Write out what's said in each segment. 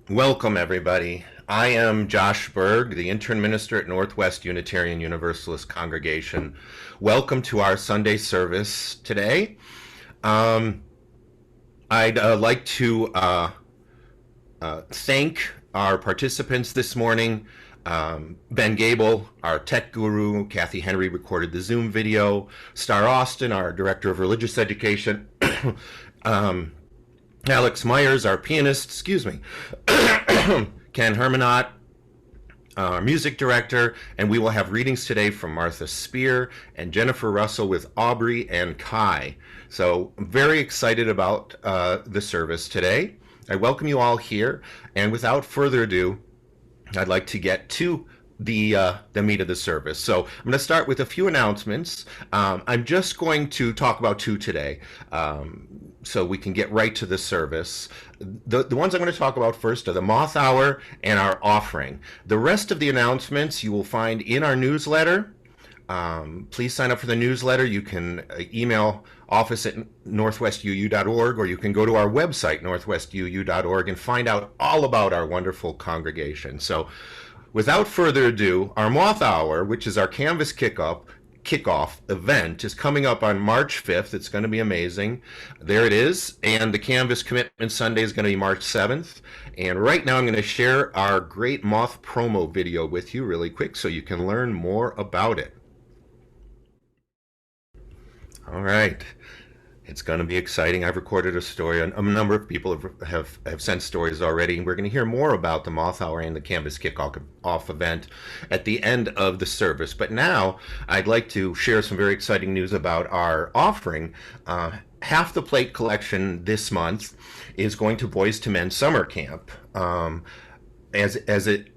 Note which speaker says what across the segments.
Speaker 1: Welcome, everybody. I am Josh Berg, the intern minister at Northwest Unitarian Universalist Congregation. Welcome to our Sunday service today. Um, I'd like to thank our participants this morning. Ben Gable, our tech guru, Kathy Henry recorded the Zoom video, Star Austin, our director of religious education, Alex Myers, our pianist, excuse me, Ken Hermanot, our music director, and we will have readings today from Martha Spear and Jennifer Russell with Aubrey and Kai. So I'm very excited about the service today. I welcome you all here, and without further ado, I'd like to get to the meat of the service. So I'm going to start with a few announcements. I'm just going to talk about two today, so we can get right to the service. The ones I'm going to talk about first are the Moth Hour and our offering. The rest of the announcements you will find in our newsletter. Please sign up for the newsletter. You can email office at northwestuu.org, or you can go to our website, northwestuu.org, and find out all about our wonderful congregation. So without further ado, our Moth Hour, which is our Canvas kickoff event, is coming up on March 5th. It's going to be amazing. There it is. And the Canvas Commitment Sunday is going to be March 7th. And right now I'm going to share our great Moth promo video with you really quick so you can learn more about it. All right. It's going to be exciting. I've recorded a story. A number of people have sent stories already. We're going to hear more about the Moth Hour and the Canvas Kickoff event at the end of the service. But now I'd like to share some very exciting news about our offering. Half the Plate collection this month is going to Boys to Men Summer Camp. As it,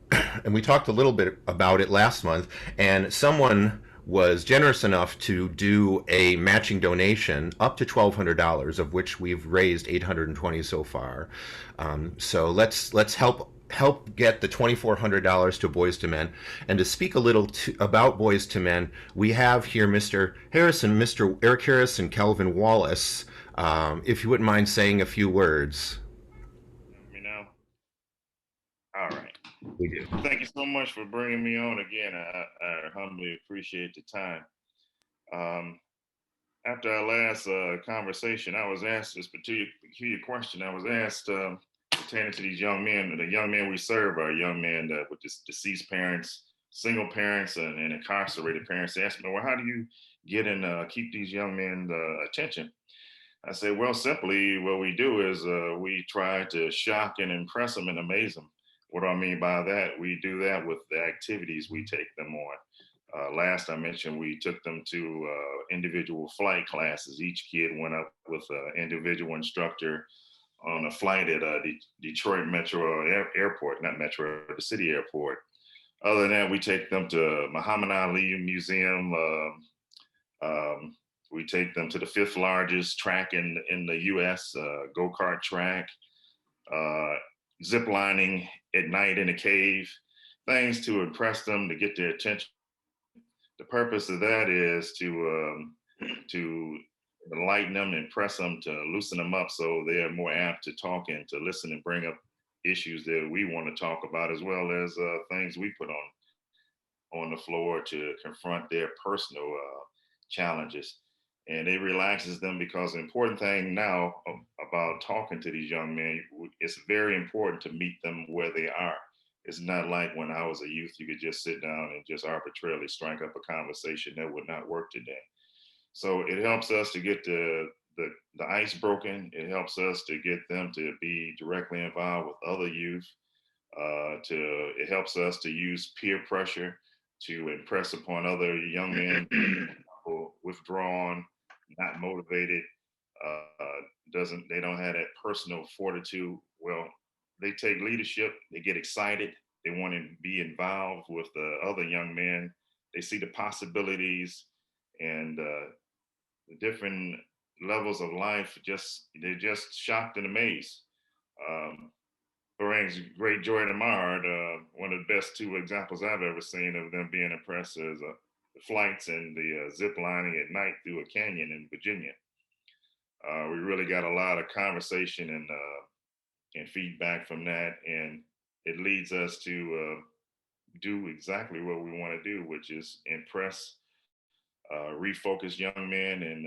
Speaker 1: and we talked a little bit about it last month, and someone was generous enough to do a matching donation up to $1,200, of which we've raised 820 so far. So let's help get the $2,400 to Boys to Men. And to speak a little about Boys to Men, we have here Mr. Eric Harris, and Kelvin Wallace. If you wouldn't mind saying a few words.
Speaker 2: You know, all right.
Speaker 1: We do.
Speaker 2: Thank you so much for bringing me on again. I humbly appreciate the time. Um, After our last conversation, I was asked this peculiar question. I was asked pertaining to these young men. The young men we serve are young men with deceased parents, single parents, and incarcerated parents. They asked me, well, how do you get and keep these young men attention? I say, well, simply what we do is we try to shock and impress them and amaze them. What do I mean by that? We do that with the activities we take them on. Last I mentioned, we took them to individual flight classes. Each kid went up with an individual instructor on a flight at Detroit Metro Airport, not Metro, the city airport. Other than that, we take them to Muhammad Ali Museum. We take them to the fifth largest track in the U.S., go-kart track, uh, zip lining at night in a cave, things to impress them, to get their attention. The purpose of that is to enlighten them, impress them, to loosen them up so they are more apt to talk and to listen and bring up issues that we want to talk about, as well as things we put on the floor to confront their personal challenges. And it relaxes them, because the important thing now about talking to these young men, it's very important to meet them where they are. It's not like when I was a youth, you could just sit down and just arbitrarily strike up a conversation. That would not work today. So it helps us to get the ice broken. It helps us to get them to be directly involved with other youth. It helps us to use peer pressure to impress upon other young men withdrawn, not motivated, they don't have that personal fortitude. Well, they take leadership, they get excited, they want to be involved with the other young men. They see the possibilities and the different levels of life. They're just shocked and amazed. Um, brings great joy to my heart. One of the best two examples I've ever seen of them being impressed is the flights and the zip lining at night through a canyon in Virginia. We really got a lot of conversation and and feedback from that. And it leads us to do exactly what we want to do, which is impress, refocus young men and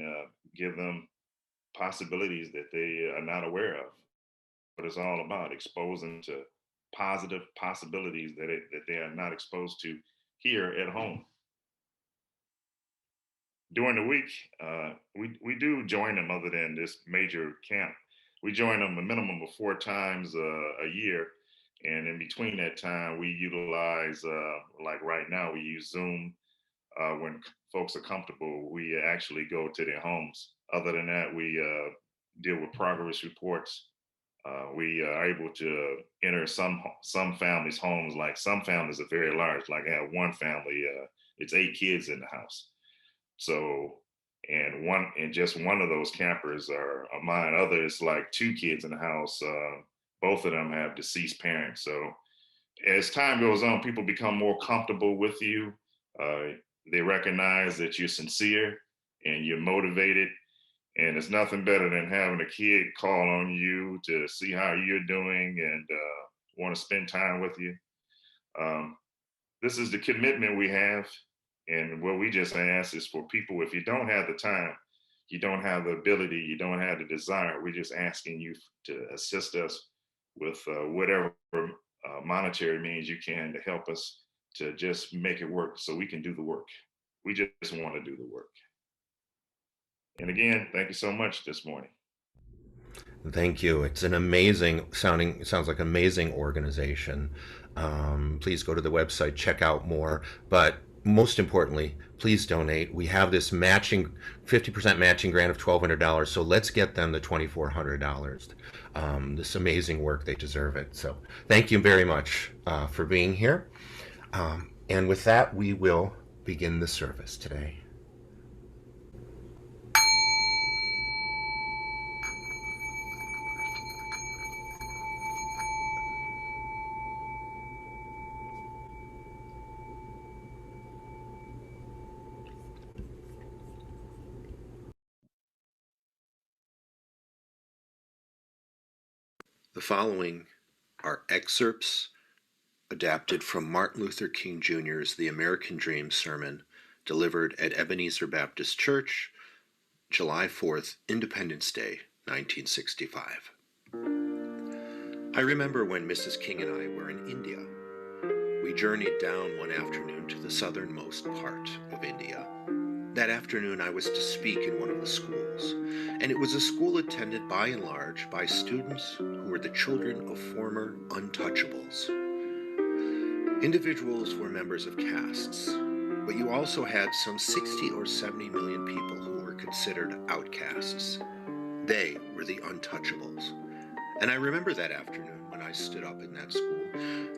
Speaker 2: give them possibilities that they are not aware of. What it's all about, exposing to positive possibilities that they are not exposed to here at home. During the week, we do join them other than this major camp. We join them a minimum of 4 times a year. And in between that time, we utilize, like right now, we use Zoom. When folks are comfortable, we actually go to their homes. Other than that, we deal with progress reports. We are able to enter some families' homes. Like some families are very large. Like I have one family, it's 8 kids in the house. So, and just one of those campers are mine. Others like 2 kids in the house. Both of them have deceased parents. So as time goes on, people become more comfortable with you. Uh, they recognize that you're sincere and you're motivated. And it's nothing better than having a kid call on you to see how you're doing and want to spend time with you. Um, this is the commitment we have. And what we just ask is for people, if you don't have the time, you don't have the ability, you don't have the desire, we're just asking you to assist us with whatever monetary means you can to help us to just make it work so we can do the work. We just want to do the work. And again, thank you so much this morning.
Speaker 1: Thank you. It's an sounds like an amazing organization. Please go to the website, check out more. But most importantly, please donate. We have this 50% matching grant of $1,200. So let's get them the $2,400. This amazing work, they deserve it. So thank you very much for being here. And with that, we will begin the service today. The following are excerpts adapted from Martin Luther King Jr.'s The American Dream sermon delivered at Ebenezer Baptist Church, July 4th, Independence Day, 1965. I remember when Mrs. King and I were in India. We journeyed down one afternoon to the southernmost part of India. That afternoon I was to speak in one of the schools, and it was a school attended by and large by students who were the children of former untouchables. Individuals were members of castes, but you also had some 60 or 70 million people who were considered outcasts. They were the untouchables. And I remember that afternoon when I stood up in that school,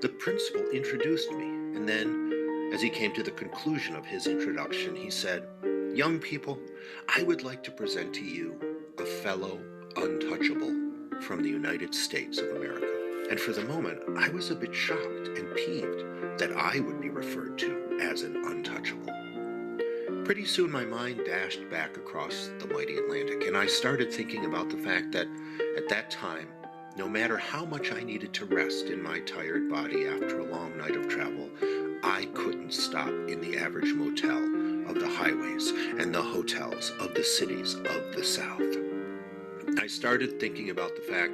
Speaker 1: the principal introduced me, and then, as he came to the conclusion of his introduction, he said, "Young people, I would like to present to you a fellow untouchable from the United States of America." And for the moment, I was a bit shocked and peeved that I would be referred to as an untouchable. Pretty soon my mind dashed back across the mighty Atlantic, and I started thinking about the fact that at that time, no matter how much I needed to rest in my tired body after a long night of travel, I couldn't stop in the average motel of the highways and the hotels of the cities of the South. I started thinking about the fact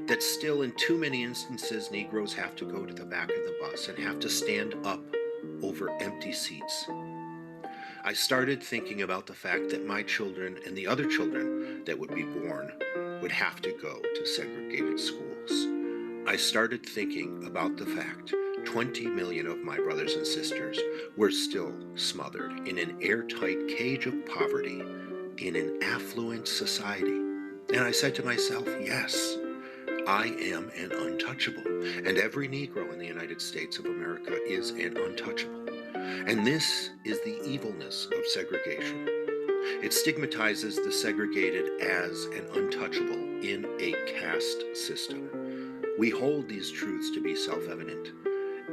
Speaker 1: that still in too many instances Negroes have to go to the back of the bus and have to stand up over empty seats. I started thinking about the fact that my children and the other children that would be born would have to go to segregated schools. I started thinking about the fact 20 million of my brothers and sisters were still smothered in an airtight cage of poverty in an affluent society. And I said to myself, yes, I am an untouchable, and every Negro in the United States of America is an untouchable. And this is the evilness of segregation. It stigmatizes the segregated as an untouchable in a caste system. We hold these truths to be self-evident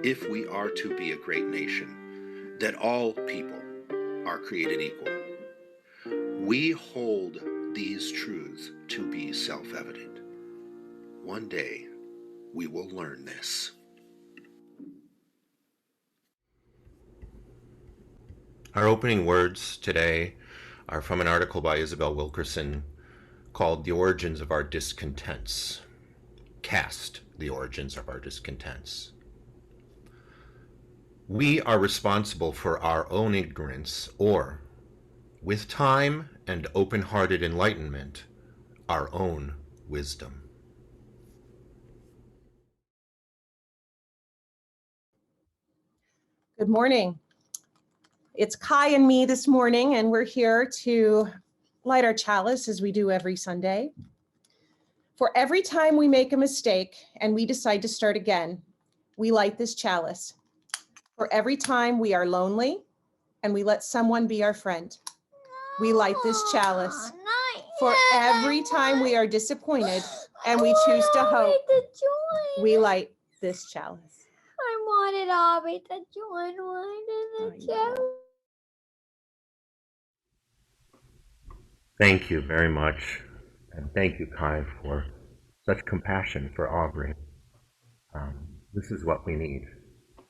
Speaker 1: if we are to be a great nation, that all people are created equal. We hold these truths to be self-evident. one day we will learn this. Our opening words today are from an article by Isabel Wilkerson called The Origins of Our Discontents. Caste, the origins of our discontents. We are responsible for our own ignorance, or, with time and open-hearted enlightenment, our own wisdom.
Speaker 3: Good morning. It's Kai and me this morning, and we're here to light our chalice as we do every Sunday. For every time we make a mistake and we decide to start again, we light this chalice. For every time we are lonely and we let someone be our friend, we light this chalice. For every time we are disappointed and we choose to hope, we light this chalice.
Speaker 4: I wanted Aubrey to join one in the show.
Speaker 1: Thank you very much, and thank you, Kai, for such compassion for Aubrey. This is what we need,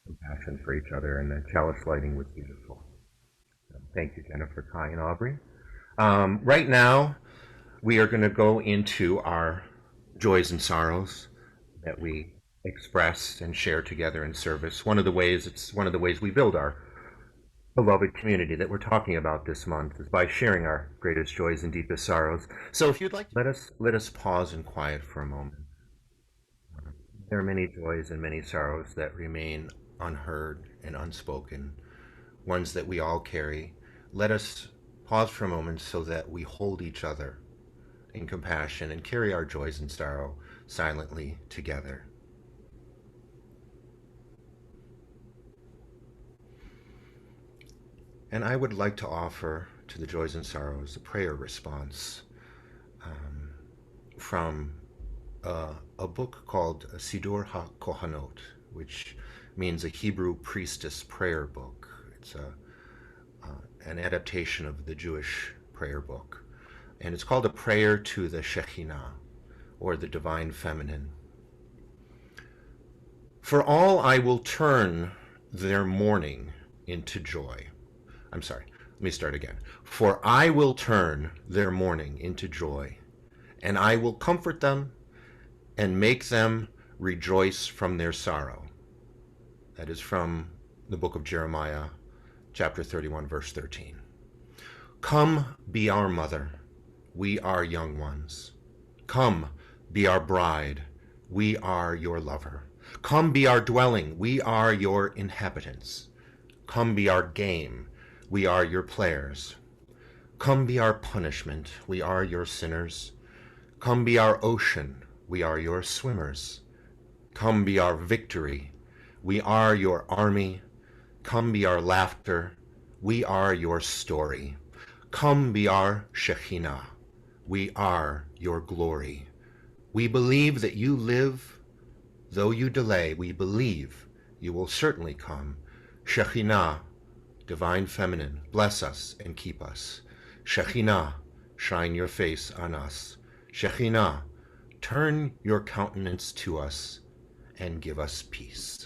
Speaker 1: compassion for each other, and the chalice lighting was beautiful. Thank you, Jennifer, Kai, and Aubrey. Right now, we are going to go into our joys and sorrows that we express and share together in service. It's one of the ways we build our beloved community that we're talking about this month, is by sharing our greatest joys and deepest sorrows. So if you'd like, let us pause in quiet for a moment. There are many joys and many sorrows that remain unheard and unspoken, ones that we all carry. Let us pause for a moment so that we hold each other in compassion and carry our joys and sorrow silently together. And I would like to offer to the joys and sorrows a prayer response from a book called Sidur HaKohanot, which means a Hebrew priestess prayer book. It's an adaptation of the Jewish prayer book. And it's called A Prayer to the Shekhinah, or the Divine Feminine. For all I will turn their mourning into joy. I'm sorry, let me start again. For I will turn their mourning into joy, and I will comfort them and make them rejoice from their sorrow. That is from the book of Jeremiah, chapter 31, verse 13. Come, be our mother, we are young ones. Come, be our bride, we are your lover. Come, be our dwelling, we are your inhabitants. Come, be our game, we are your players. Come be our punishment, we are your sinners. Come be our ocean, we are your swimmers. Come be our victory, we are your army. Come be our laughter, we are your story. Come be our Shekhinah, we are your glory. We believe that you live, though you delay, we believe you will certainly come. Shekhinah, Divine Feminine, bless us and keep us. Shekhinah, shine your face on us. Shekhinah, turn your countenance to us and give us peace.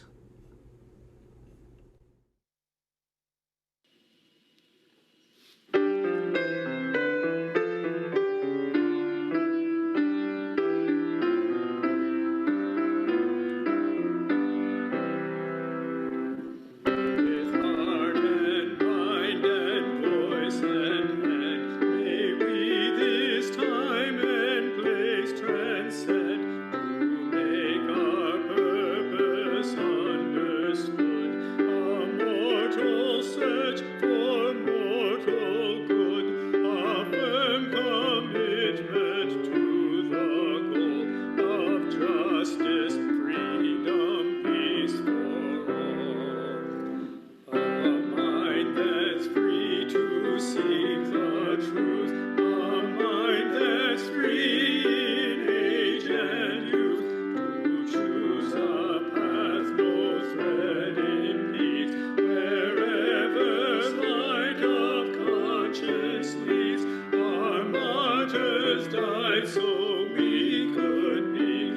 Speaker 5: So we could be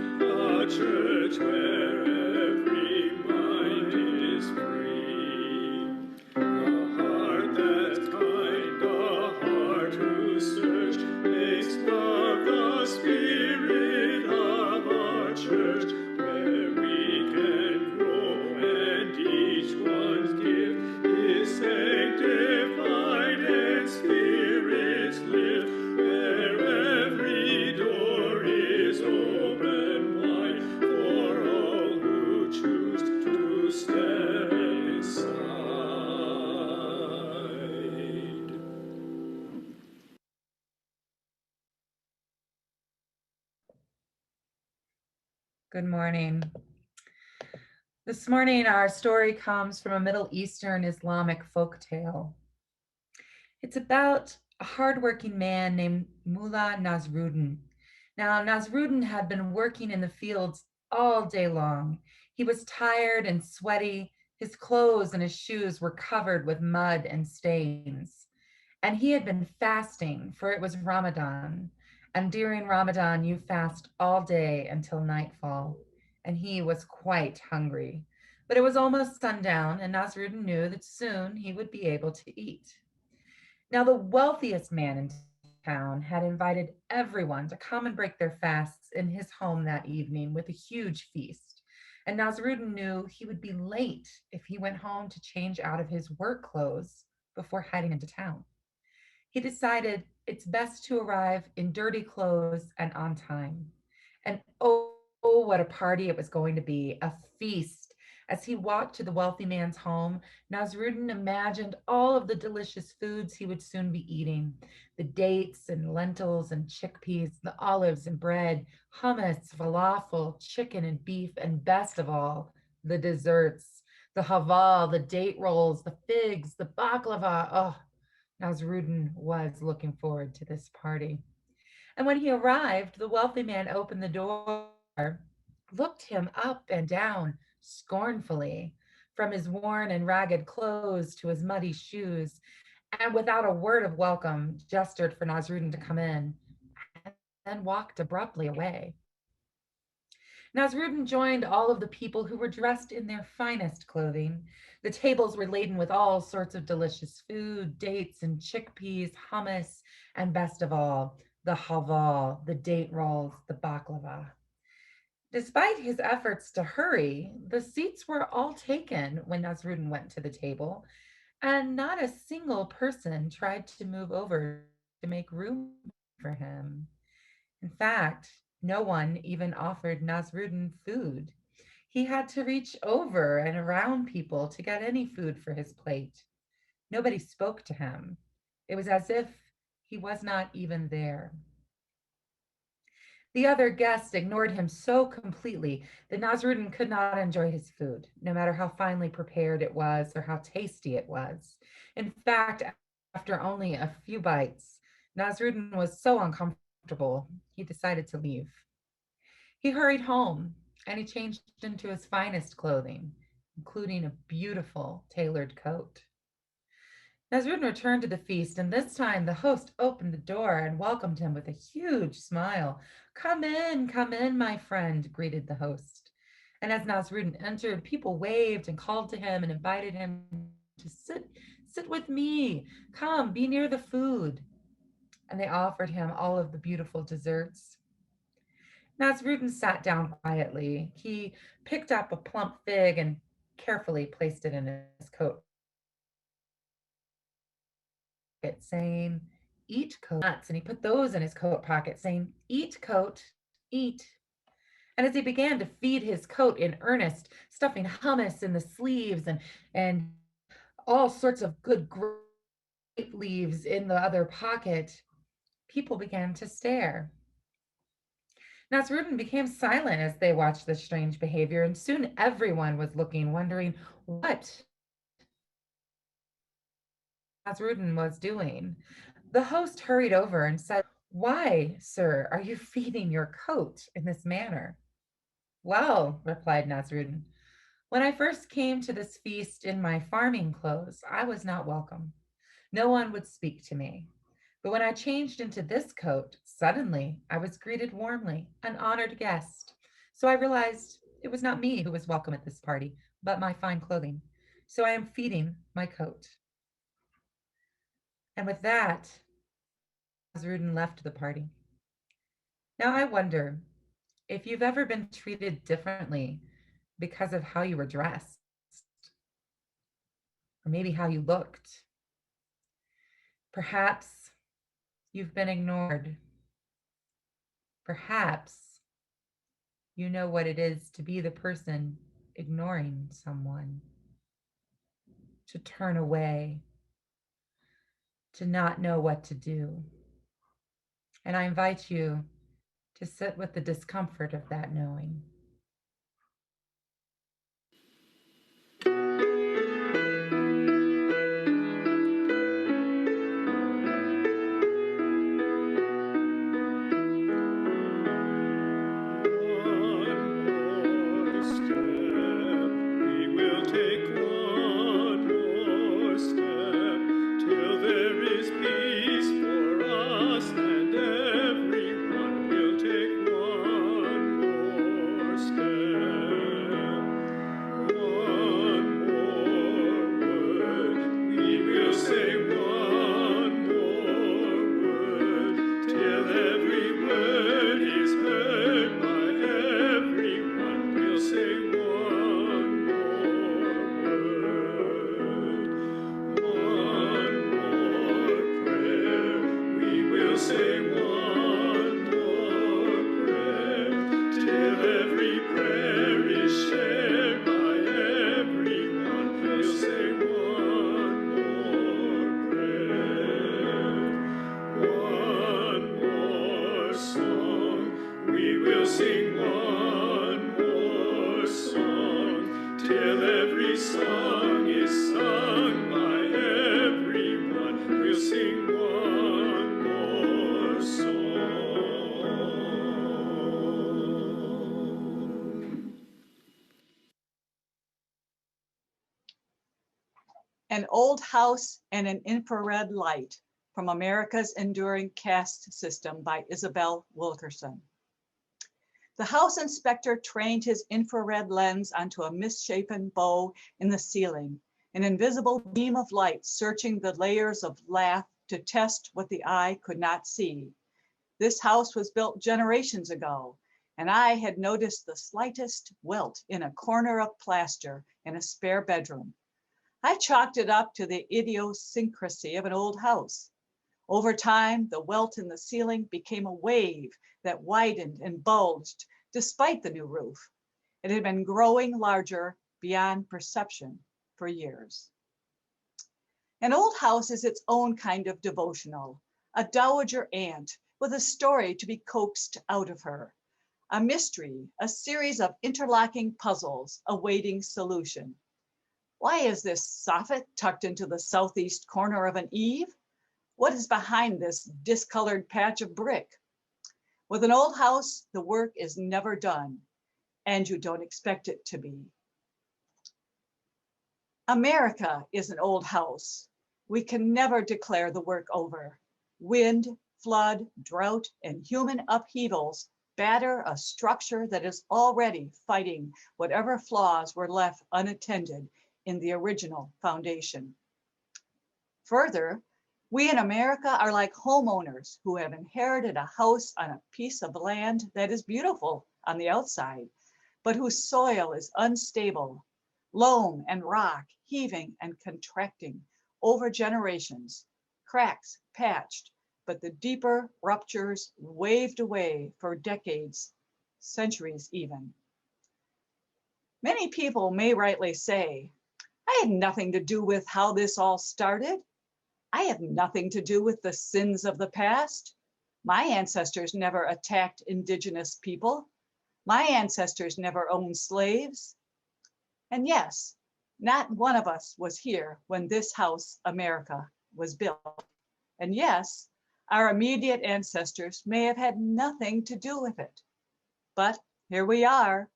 Speaker 5: Good morning. This morning, our story comes from a Middle Eastern Islamic folk tale. It's about a hardworking man named Mullah Nasruddin. Now, Nasruddin had been working in the fields all day long. He was tired and sweaty. His clothes and his shoes were covered with mud and stains. And he had been fasting, for it was Ramadan. And during Ramadan, you fast all day until nightfall. And he was quite hungry. But it was almost sundown, and Nasruddin knew that soon he would be able to eat. Now, the wealthiest man in town had invited everyone to come and break their fasts in his home that evening with a huge feast. And Nasruddin knew he would be late if he went home to change out of his work clothes before heading into town. He decided it's best to arrive in dirty clothes and on time. And oh, what a party it was going to be, a feast. As he walked to the wealthy man's home, Nasruddin imagined all of the delicious foods he would soon be eating: the dates and lentils and chickpeas, the olives and bread, hummus, falafel, chicken and beef, and best of all, the desserts, the haval, the date rolls, the figs, the baklava. Oh, Nasruddin was looking forward to this party. And when he arrived, the wealthy man opened the door, looked him up and down scornfully, from his worn and ragged clothes to his muddy shoes, and without a word of welcome, gestured for Nasruddin to come in, and then walked abruptly away. Nasruddin joined all of the people who were dressed in their finest clothing. The tables were laden with all sorts of delicious food, dates and chickpeas, hummus, and best of all, the haval, the date rolls, the baklava. Despite his efforts to hurry, the seats were all taken when Nasruddin went to the table, and not a single person tried to move over to make room for him. In fact, no one even offered Nasruddin food. He had to reach over and around people to get any food for his plate. Nobody spoke to him. It was as if he was not even there. The other guests ignored him so completely that Nasruddin could not enjoy his food, no matter how finely prepared it was or how tasty it was. In fact, after only a few bites, Nasruddin was so uncomfortable, he decided to leave. He hurried home and he changed into his finest clothing, including a beautiful tailored coat. Nasruddin returned to the feast, and this time the host opened the door and welcomed him with a huge smile. Come in, my friend, greeted the host. And as Nasruddin entered, people waved and called to him and invited him to sit with me. Come, be near the food. And they offered him all of the beautiful desserts. Nasruddin sat down quietly. He picked up a plump fig and carefully placed it in his coat pocket, saying, "Eat coat." Nuts, and he put those in his coat pocket, saying, "Eat coat, eat." And as he began to feed his coat in earnest, stuffing hummus in the sleeves and all sorts of good grape leaves in the other pocket, people began to stare. Nasruddin became silent as they watched this strange behavior, and soon everyone was looking, wondering what Nasruddin was doing. The host hurried over and said, "Why, sir, are you feeding your coat in this manner?" "Well," replied Nasruddin, "when I first came to this feast in my farming clothes, I was not welcome. No one would speak to me. But when I changed into this coat, suddenly I was greeted warmly, an honored guest. So I realized it was not me who was welcome at this party, but my fine clothing. So I am feeding my coat." And with that, Nasruddin left the party. Now I wonder if you've ever been treated differently because of how you were dressed, or maybe how you looked. Perhaps you've been ignored. Perhaps you know what it is to be the person ignoring someone, to turn away, to not know what to do. And I invite you to sit with the discomfort of that knowing.
Speaker 6: An Old House and an Infrared Light from America's Enduring Caste System by Isabel Wilkerson. The house inspector trained his infrared lens onto a misshapen bow in the ceiling, an invisible beam of light searching the layers of lath to test what the eye could not see. This house was built generations ago, and I had noticed the slightest welt in a corner of plaster in a spare bedroom. I chalked it up to the idiosyncrasy of an old house. Over time, the welt in the ceiling became a wave that widened and bulged despite the new roof. It had been growing larger beyond perception for years. An old house is its own kind of devotional, a dowager aunt with a story to be coaxed out of her, a mystery, a series of interlocking puzzles awaiting solution. Why is this soffit tucked into the southeast corner of an eave? What is behind this discolored patch of brick? With an old house, the work is never done, and you don't expect it to be. America is an old house. We can never declare the work over. Wind, flood, drought, and human upheavals batter a structure that is already fighting whatever flaws were left unattended in the original foundation. Further, we in America are like homeowners who have inherited a house on a piece of land that is beautiful on the outside, but whose soil is unstable, loam and rock heaving and contracting over generations, cracks patched, but the deeper ruptures waved away for decades, centuries even. Many people may rightly say, I had nothing to do with how this all started. I have nothing to do with the sins of the past. My ancestors never attacked indigenous people. My ancestors never owned slaves. And yes, not one of us was here when this house, America, was built. And yes, our immediate ancestors may have had nothing to do with it. But here we are,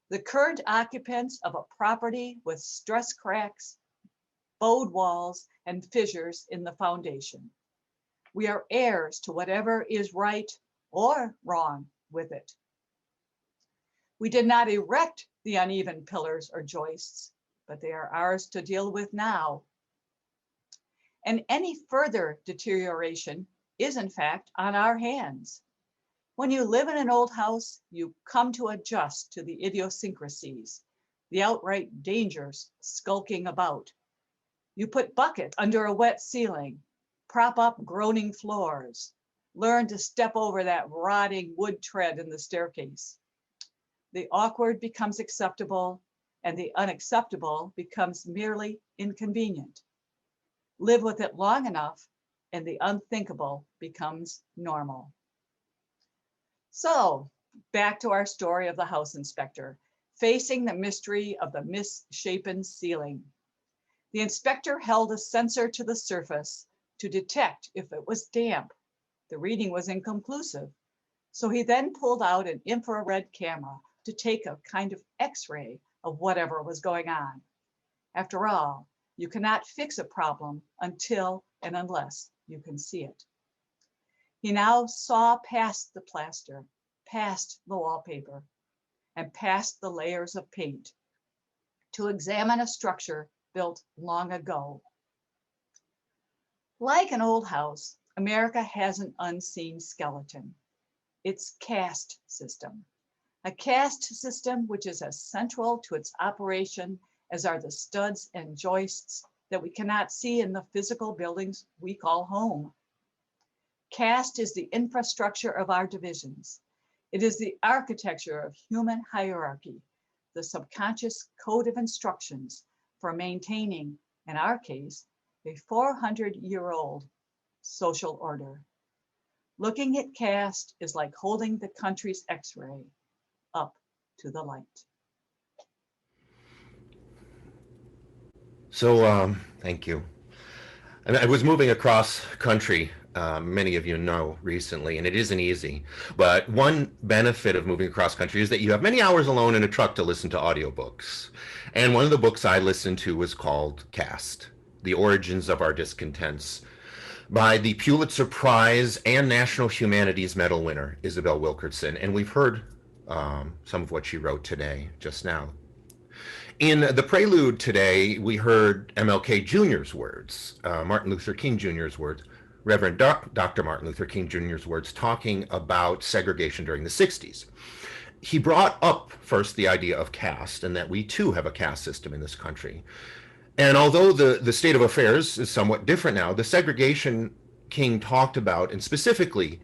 Speaker 6: the current occupants of a property with stress cracks, bowed walls, and fissures in the foundation. We are heirs to whatever is right or wrong with it. We did not erect the uneven pillars or joists, but they are ours to deal with now. And any further deterioration is in fact on our hands. When you live in an old house, you come to adjust to the idiosyncrasies, the outright dangers skulking about. You put buckets under a wet ceiling, prop up groaning floors, learn to step over that rotting wood tread in the staircase. The awkward becomes acceptable, and the unacceptable becomes merely inconvenient. Live with it long enough, and the unthinkable becomes normal. So, back to our story of the house inspector, facing the mystery of the misshapen ceiling. The inspector held a sensor to the surface to detect if it was damp. The reading was inconclusive, so he then pulled out an infrared camera to take a kind of X-ray of whatever was going on. After all, you cannot fix a problem until and unless you can see it. He now saw past the plaster, past the wallpaper. and past the layers of paint to examine a structure built long ago. Like an old house, America has an unseen skeleton. Its caste system. A caste system which is as central to its operation as are the studs and joists that we cannot see in the physical buildings we call home. Caste is the infrastructure of our divisions. It is the architecture of human hierarchy, the subconscious code of instructions for maintaining, in our case, a 400-year-old social order. Looking at caste is like holding the country's X-ray up to the light.
Speaker 1: So, thank you. I was moving across country, many of you know, recently, and it isn't easy. But one benefit of moving across country is that you have many hours alone in a truck to listen to audiobooks. And one of the books I listened to was called Caste, The Origins of Our Discontents, by the Pulitzer Prize and National Humanities Medal winner, Isabel Wilkerson. And we've heard some of what she wrote today, just now. In the prelude today, we heard MLK Jr.'s words, Martin Luther King Jr.'s words, Reverend Dr. Martin Luther King Jr.'s words, talking about segregation during the 60s. He brought up first the idea of caste and that we too have a caste system in this country. And although the state of affairs is somewhat different now, the segregation King talked about, and specifically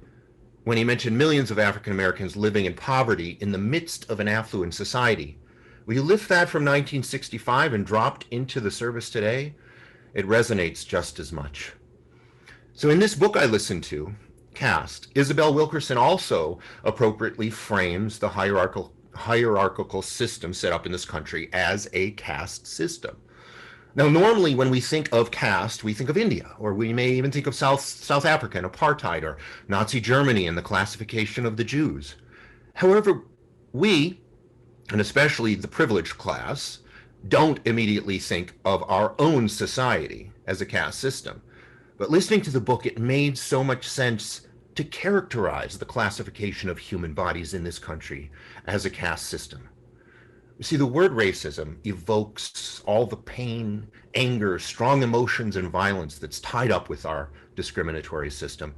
Speaker 1: when he mentioned millions of African Americans living in poverty in the midst of an affluent society, when you lift that from 1965 and dropped into the service today, it resonates just as much. So in this book I listened to, Caste, Isabel Wilkerson also appropriately frames the hierarchical system set up in this country as a caste system. Now, normally when we think of caste, we think of India, or we may even think of South Africa and apartheid, or Nazi Germany and the classification of the Jews. However, we, and especially the privileged class, don't immediately think of our own society as a caste system. But listening to the book, it made so much sense to characterize the classification of human bodies in this country as a caste system. You see, the word racism evokes all the pain, anger, strong emotions, and violence that's tied up with our discriminatory system.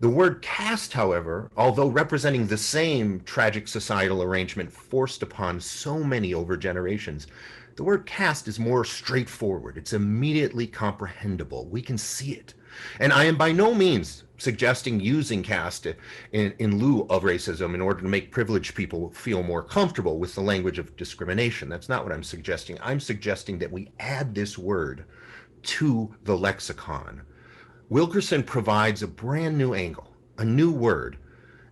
Speaker 1: The word caste, however, although representing the same tragic societal arrangement forced upon so many over generations, the word caste is more straightforward. It's immediately comprehensible. We can see it. And I am by no means suggesting using caste in lieu of racism in order to make privileged people feel more comfortable with the language of discrimination. That's not what I'm suggesting. I'm suggesting that we add this word to the lexicon. Wilkerson provides a brand new angle, a new word,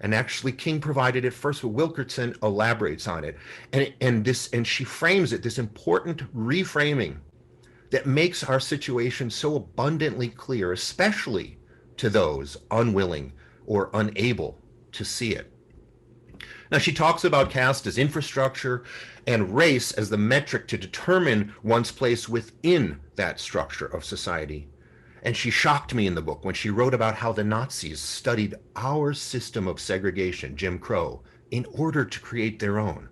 Speaker 1: and actually King provided it first, but Wilkerson elaborates on it, and she frames it, this important reframing that makes our situation so abundantly clear, especially to those unwilling or unable to see it. Now, she talks about caste as infrastructure and race as the metric to determine one's place within that structure of society. And she shocked me in the book when she wrote about how the Nazis studied our system of segregation, Jim Crow, in order to create their own.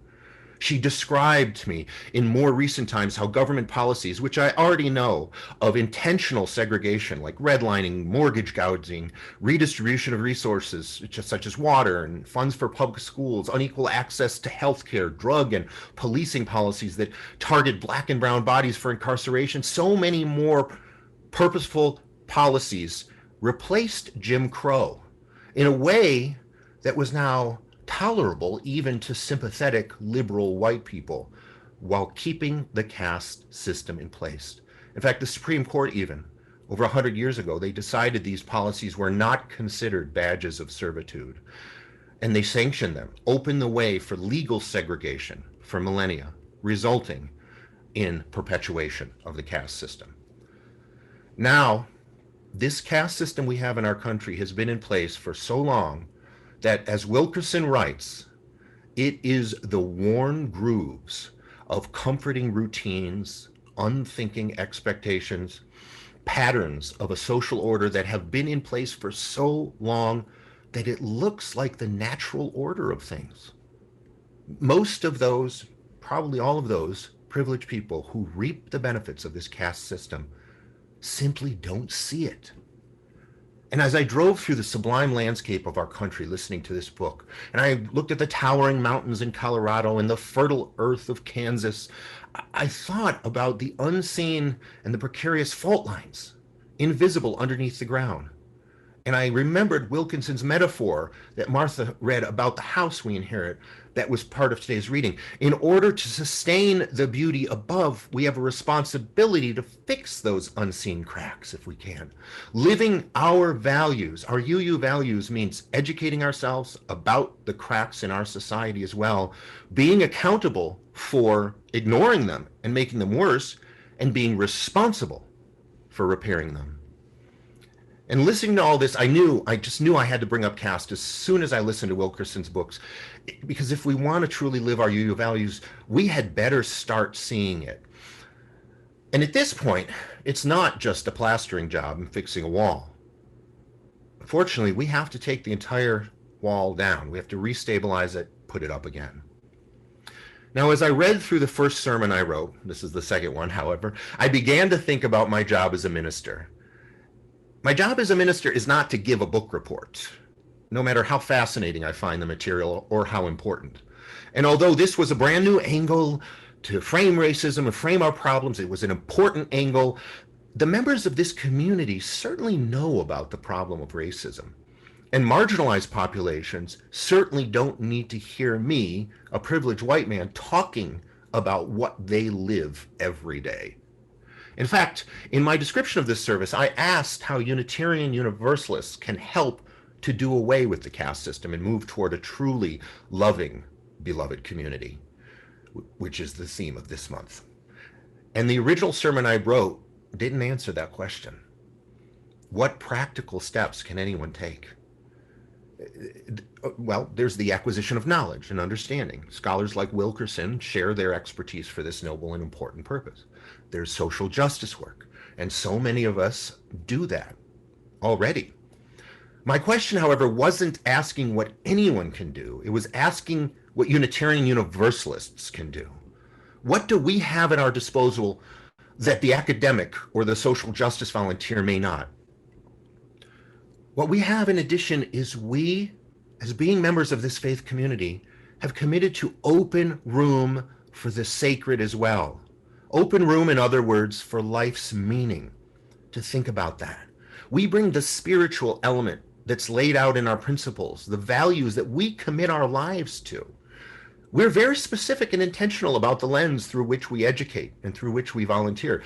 Speaker 1: She described to me in more recent times how government policies, which I already know, of intentional segregation like redlining, mortgage gouging, redistribution of resources such as water and funds for public schools, unequal access to healthcare, drug and policing policies that target Black and brown bodies for incarceration, so many more purposeful policies replaced Jim Crow in a way that was now tolerable even to sympathetic liberal white people while keeping the caste system in place. In fact, the Supreme Court even, over 100 years ago, they decided these policies were not considered badges of servitude, and they sanctioned them, opened the way for legal segregation for millennia, resulting in perpetuation of the caste system. Now, this caste system we have in our country has been in place for so long that, as Wilkerson writes, it is the worn grooves of comforting routines, unthinking expectations, patterns of a social order that have been in place for so long that it looks like the natural order of things. Most of those, probably all of those privileged people who reap the benefits of this caste system simply don't see it. And as I drove through the sublime landscape of our country listening to this book, and I looked at the towering mountains in Colorado and the fertile earth of Kansas, I thought about the unseen and the precarious fault lines, invisible underneath the ground. And I remembered Wilkinson's metaphor that Martha read about the house we inherit that was part of today's reading. In order to sustain the beauty above, we have a responsibility to fix those unseen cracks if we can. Living our values, our UU values, means educating ourselves about the cracks in our society as well, being accountable for ignoring them and making them worse, and being responsible for repairing them. And listening to all this, I just knew I had to bring up caste as soon as I listened to Wilkerson's books, because if we want to truly live our UU values, we had better start seeing it. And at this point, it's not just a plastering job and fixing a wall. Fortunately, we have to take the entire wall down. We have to restabilize it, put it up again. Now, as I read through the first sermon I wrote, this is the second one, however, I began to think about my job as a minister. My job as a minister is not to give a book report, no matter how fascinating I find the material or how important. And although this was a brand new angle to frame racism and frame our problems, it was an important angle, the members of this community certainly know about the problem of racism. And marginalized populations certainly don't need to hear me, a privileged white man, talking about what they live every day. In fact, in my description of this service, I asked how Unitarian Universalists can help to do away with the caste system and move toward a truly loving, beloved community, which is the theme of this month. And the original sermon I wrote didn't answer that question. What practical steps can anyone take? Well, there's the acquisition of knowledge and understanding. Scholars like Wilkerson share their expertise for this noble and important purpose. There's social justice work, and so many of us do that already. My question, however, wasn't asking what anyone can do. It was asking what Unitarian Universalists can do. What do we have at our disposal that the academic or the social justice volunteer may not? What we have in addition is we, as being members of this faith community, have committed to open room for the sacred as well. Open room, in other words, for life's meaning. To think about that. We bring the spiritual element that's laid out in our principles, the values that we commit our lives to. We're very specific and intentional about the lens through which we educate and through which we volunteer.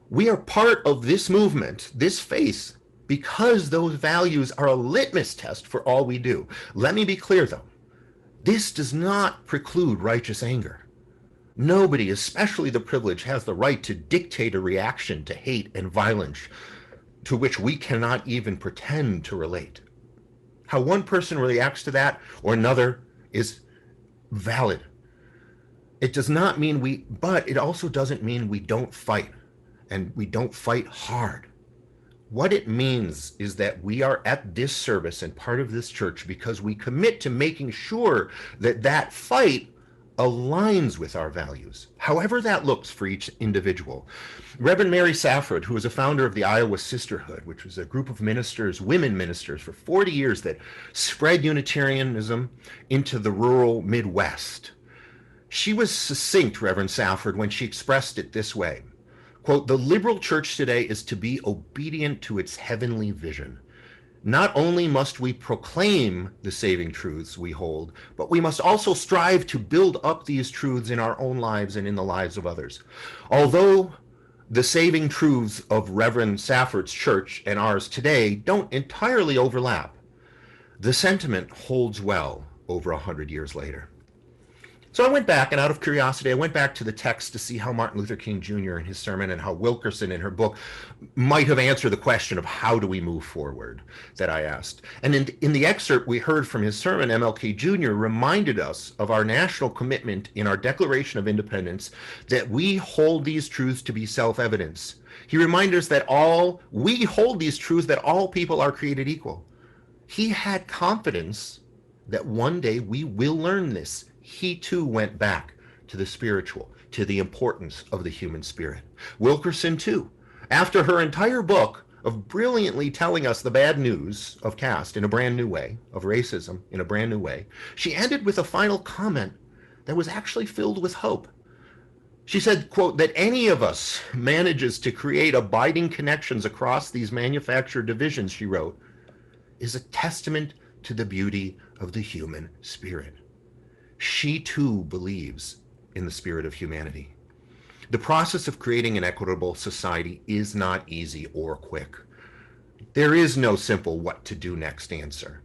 Speaker 1: We are part of this movement, this faith, because those values are a litmus test for all we do. Let me be clear, though. This does not preclude righteous anger. Nobody, especially the privileged, has the right to dictate a reaction to hate and violence to which we cannot even pretend to relate. How one person reacts to that or another is valid. It does not mean but it also doesn't mean we don't fight, and we don't fight hard. What it means is that we are at this service and part of this church because we commit to making sure that that fight aligns with our values, however that looks for each individual. Reverend Mary Safford, who is a founder of the Iowa Sisterhood, which was a group of ministers, women ministers, for 40 years that spread Unitarianism into the rural Midwest. She was succinct, Reverend Safford, when she expressed it this way, quote, "The liberal church today is to be obedient to its heavenly vision. Not only must we proclaim the saving truths we hold, but we must also strive to build up these truths in our own lives and in the lives of others. Although the saving truths of Reverend Safford's church and ours today don't entirely overlap, the sentiment holds well over 100 years later." So I went back, and out of curiosity, I went back to the text to see how Martin Luther King Jr. in his sermon and how Wilkerson in her book might have answered the question of how do we move forward that I asked. And in the excerpt we heard from his sermon, MLK Jr. reminded us of our national commitment in our Declaration of Independence that we hold these truths to be self-evidence. He reminded us that we hold these truths that all people are created equal. He had confidence that one day we will learn this. he too went back to the spiritual, to the importance of the human spirit. Wilkerson too, after her entire book of brilliantly telling us the bad news of caste in a brand new way, of racism in a brand new way, she ended with a final comment that was actually filled with hope. She said, quote, that any of us manages to create abiding connections across these manufactured divisions, she wrote, is a testament to the beauty of the human spirit. She too believes in the spirit of humanity. The process of creating an equitable society is not easy or quick. There is no simple what to do next answer.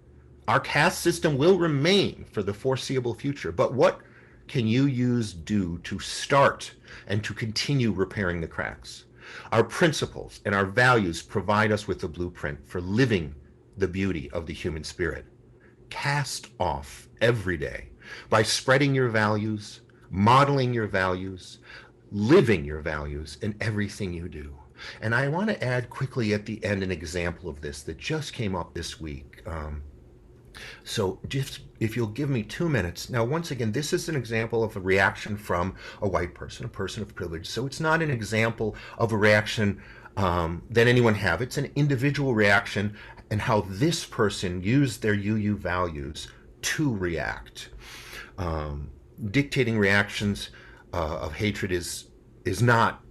Speaker 1: Our caste system will remain for the foreseeable future, but what can you do to start and to continue repairing the cracks? Our principles and our values provide us with the blueprint for living the beauty of the human spirit. Cast off every day by spreading your values, modeling your values, living your values in everything you do. And I want to add quickly at the end an example of this that just came up this week. So just if you'll give me 2 minutes. Now, once again, this is an example of a reaction from a white person, a person of privilege. So it's not an example of a reaction that anyone have. It's an individual reaction and how this person used their UU values to react. Dictating reactions of hatred is not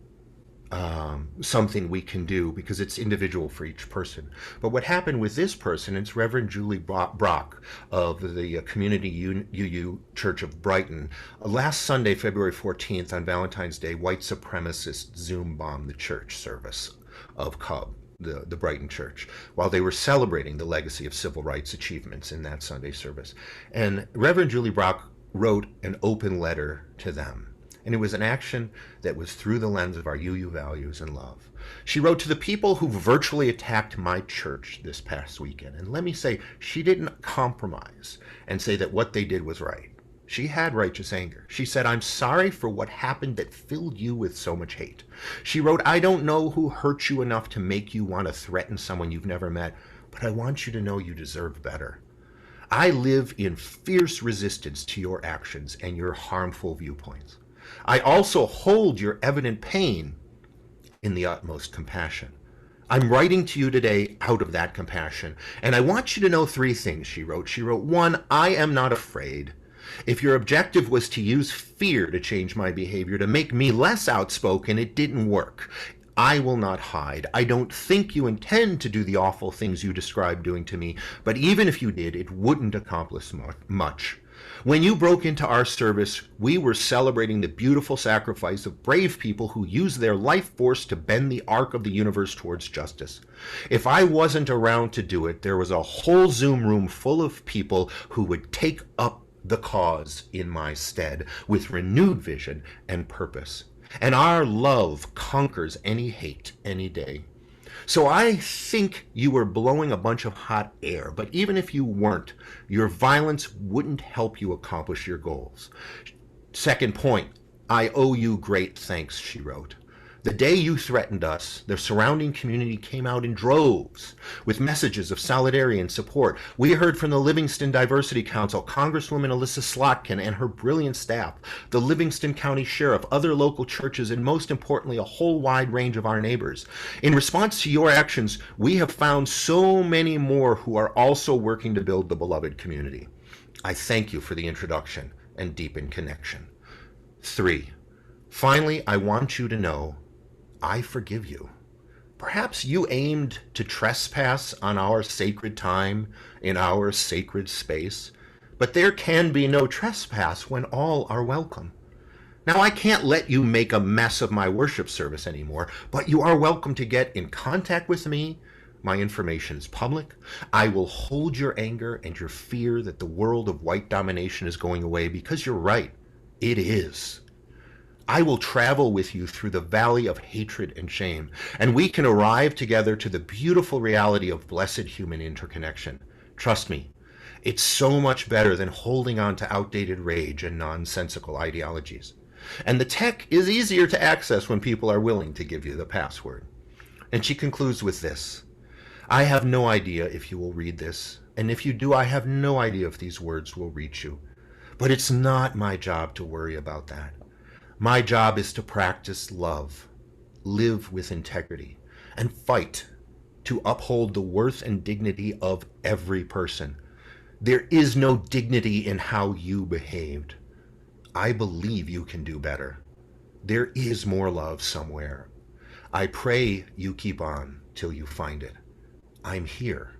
Speaker 1: something we can do because it's individual for each person. But what happened with this person, it's Reverend Julie Brock of the Community UU Church of Brighton. Last Sunday, February 14th, on Valentine's Day, white supremacists Zoom bombed the church service of Cub, the Brighton church, while they were celebrating the legacy of civil rights achievements in that Sunday service. And Reverend Julie Brock wrote an open letter to them. And it was an action that was through the lens of our UU values and love. She wrote to the people who virtually attacked my church this past weekend. And let me say, she didn't compromise and say that what they did was right. She had righteous anger. She said, I'm sorry for what happened that filled you with so much hate. She wrote, I don't know who hurt you enough to make you want to threaten someone you've never met, but I want you to know you deserve better. I live in fierce resistance to your actions and your harmful viewpoints. I also hold your evident pain in the utmost compassion. I'm writing to you today out of that compassion, and I want you to know 3 things, she wrote. She wrote, 1, I am not afraid. If your objective was to use fear to change my behavior, to make me less outspoken, it didn't work. I will not hide. I don't think you intend to do the awful things you described doing to me, but even if you did, it wouldn't accomplish much. When you broke into our service, we were celebrating the beautiful sacrifice of brave people who used their life force to bend the arc of the universe towards justice. If I wasn't around to do it, there was a whole Zoom room full of people who would take up the cause in my stead with renewed vision and purpose. And our love conquers any hate any day. So I think you were blowing a bunch of hot air, but even if you weren't, your violence wouldn't help you accomplish your goals. Second point, I owe you great thanks, she wrote. The day you threatened us, the surrounding community came out in droves with messages of solidarity and support. We heard from the Livingston Diversity Council, Congresswoman Alyssa Slotkin and her brilliant staff, the Livingston County Sheriff, other local churches, and most importantly, a whole wide range of our neighbors. In response to your actions, we have found so many more who are also working to build the beloved community. I thank you for the introduction and deepened connection. 3, finally, I want you to know I forgive you. Perhaps you aimed to trespass on our sacred time in our sacred space, but there can be no trespass when all are welcome. Now, I can't let you make a mess of my worship service anymore, but you are welcome to get in contact with me. My information is public. I will hold your anger and your fear that the world of white domination is going away, because you're right, it is. I will travel with you through the valley of hatred and shame, and we can arrive together to the beautiful reality of blessed human interconnection. Trust me, it's so much better than holding on to outdated rage and nonsensical ideologies. And the tech is easier to access when people are willing to give you the password. And she concludes with this. I have no idea if you will read this, and if you do, I have no idea if these words will reach you. But it's not my job to worry about that. My job is to practice love, live with integrity, and fight to uphold the worth and dignity of every person. There is no dignity in how you behaved. I believe you can do better. There is more love somewhere. I pray you keep on till you find it. I'm here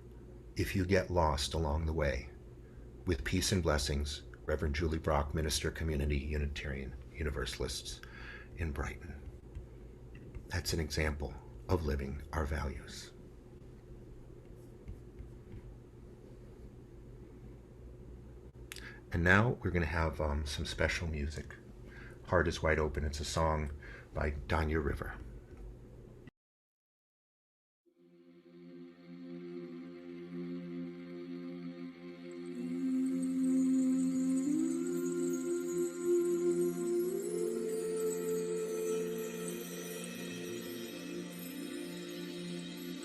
Speaker 1: if you get lost along the way. With peace and blessings, Reverend Julie Brock, Minister, Community, Unitarian Universalists in Brighton. That's an example of living our values. And now we're going to have some special music. Heart is Wide Open. It's a song by Danya River.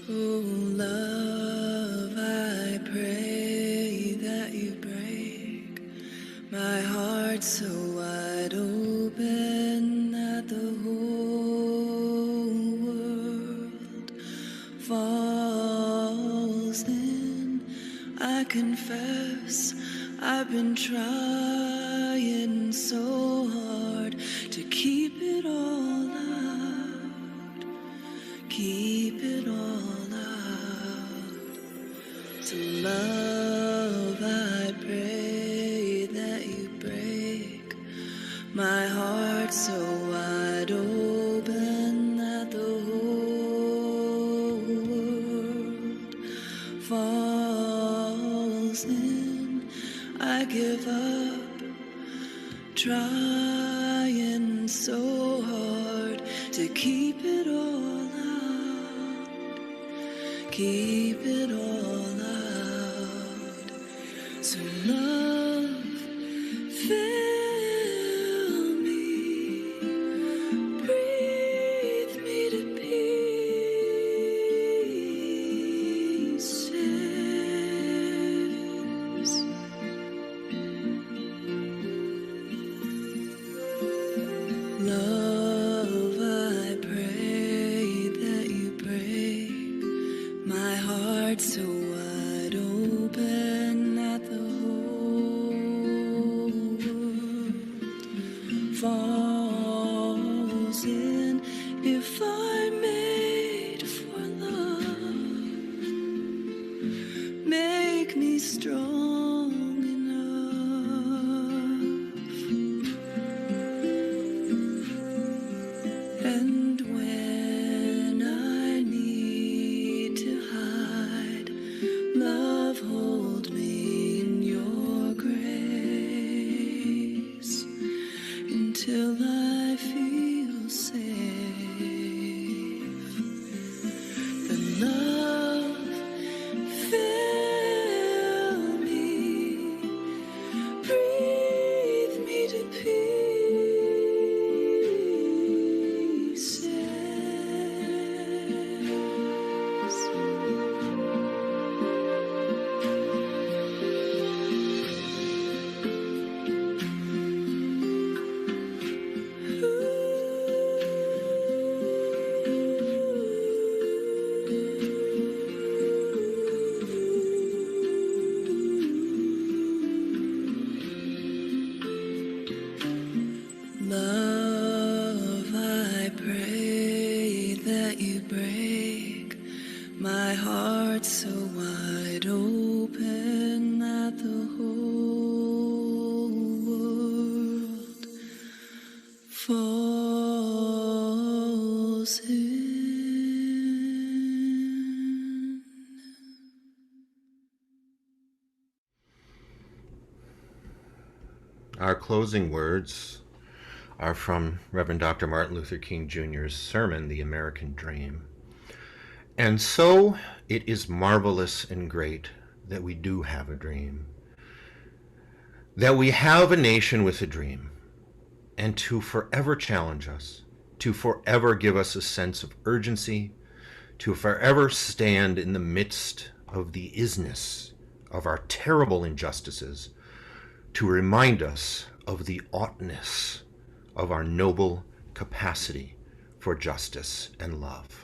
Speaker 7: Oh, love, I pray that you break my heart so wide open that the whole world falls in. I confess I've been trying so hard to keep it all out, keep it all out. To love, I pray that you break my heart so wide open that the whole world falls in. I give up trying so hard to keep it all out, keep it all out. So love, fill me, breathe me to pieces. Love, I pray that you break my heart so wide open that the whole world falls in. If I'm made for love, make me strong enough. And when I need to hide, love, hold me in your grace until I feel safe. The love, fill me, breathe me to pieces. Love, I pray that you break my heart so wide open that the whole world falls in.
Speaker 1: Our closing words are from Reverend Dr. Martin Luther King Jr.'s sermon, The American Dream. And so it is marvelous and great that we do have a dream, that we have a nation with a dream, and to forever challenge us, to forever give us a sense of urgency, to forever stand in the midst of the isness of our terrible injustices, to remind us of the oughtness of our noble capacity for justice and love.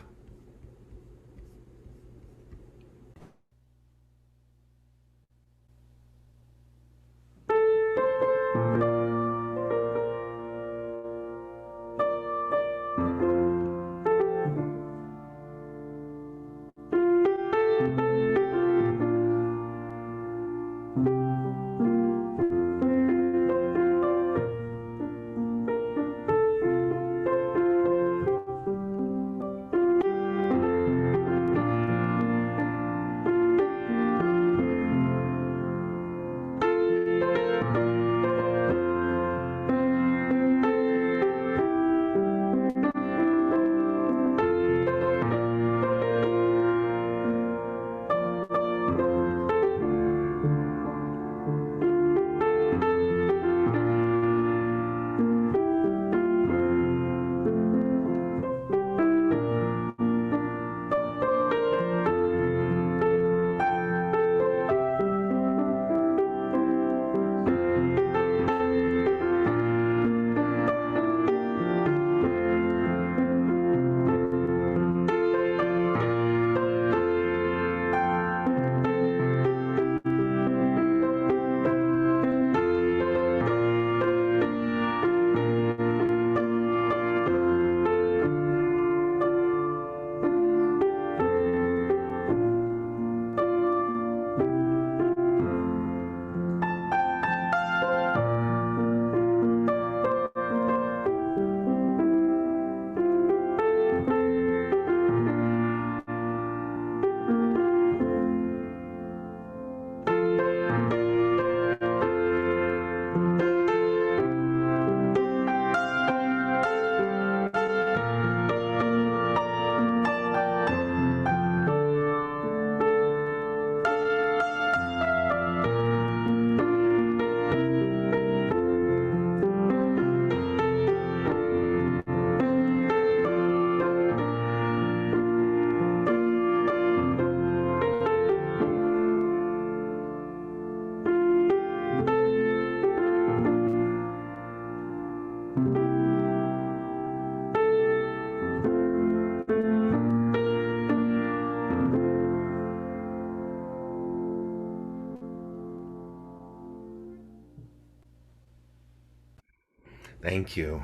Speaker 1: Thank you.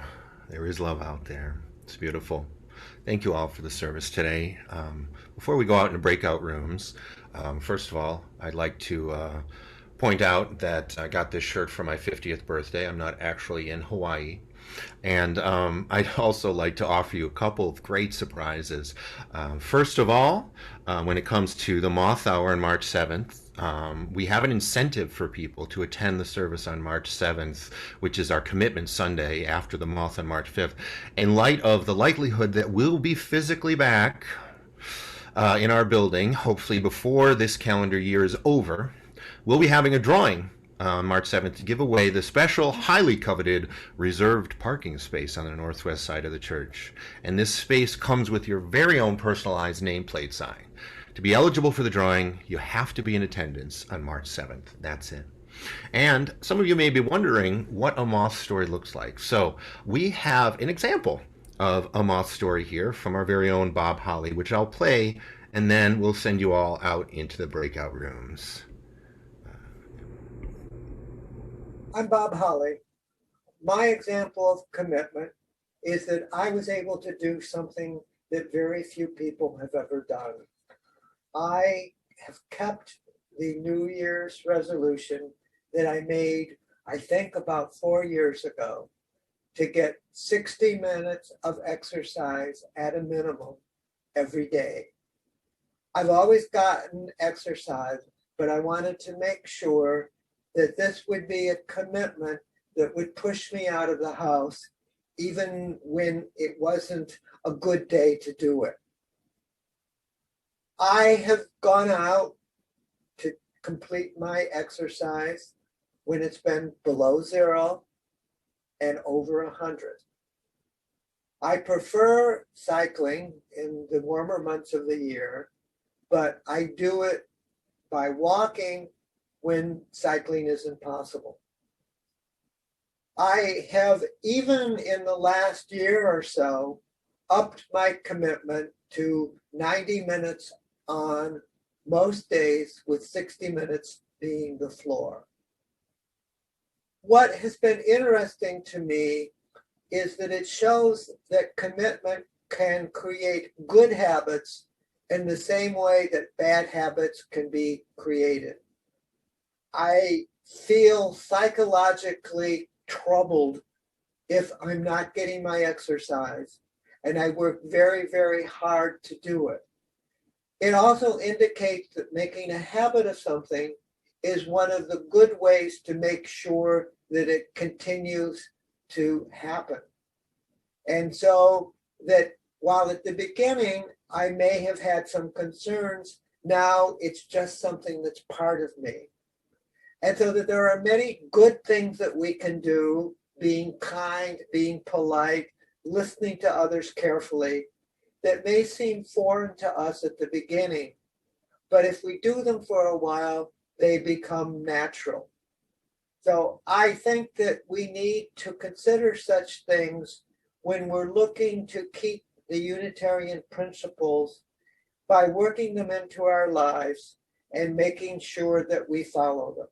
Speaker 1: There is love out there. It's beautiful. Thank you all for the service today. Before we go out into breakout rooms, first of all, I'd like to point out that I got this shirt for my 50th birthday. I'm not actually in Hawaii. And I'd also like to offer you a couple of great surprises. First of all, when it comes to the Moth Hour on March 7th, we have an incentive for people to attend the service on March 7th, which is our commitment Sunday after the Moth on March 5th. In light of the likelihood that we'll be physically back in our building, hopefully before this calendar year is over, we'll be having a drawing on March 7th to give away the special, highly coveted, reserved parking space on the northwest side of the church. And this space comes with your very own personalized nameplate sign. To be eligible for the drawing, you have to be in attendance on March 7th. That's it. And some of you may be wondering what a moth story looks like. So we have an example of a moth story here from our very own Bob Holly, which I'll play, and then we'll send you all out into the breakout rooms.
Speaker 8: I'm Bob Holly. My example of commitment is that I was able to do something that very few people have ever done. I have kept the New Year's resolution that I made, I think about 4 years ago, to get 60 minutes of exercise at a minimum every day. I've always gotten exercise, but I wanted to make sure that this would be a commitment that would push me out of the house, even when it wasn't a good day to do it. I have gone out to complete my exercise when it's been below 0 and over 100. I prefer cycling in the warmer months of the year, but I do it by walking when cycling isn't possible. I have, even in the last year or so, upped my commitment to 90 minutes on most days, with 60 minutes being the floor. What has been interesting to me is that it shows that commitment can create good habits in the same way that bad habits can be created. I feel psychologically troubled if I'm not getting my exercise, and I work very, very hard to do it. It also indicates that making a habit of something is one of the good ways to make sure that it continues to happen. And so that while at the beginning I may have had some concerns, now it's just something that's part of me. And so that there are many good things that we can do, being kind, being polite, listening to others carefully, that may seem foreign to us at the beginning. But if we do them for a while, they become natural. So I think that we need to consider such things when we're looking to keep the Unitarian principles by working them into our lives and making sure that we follow them.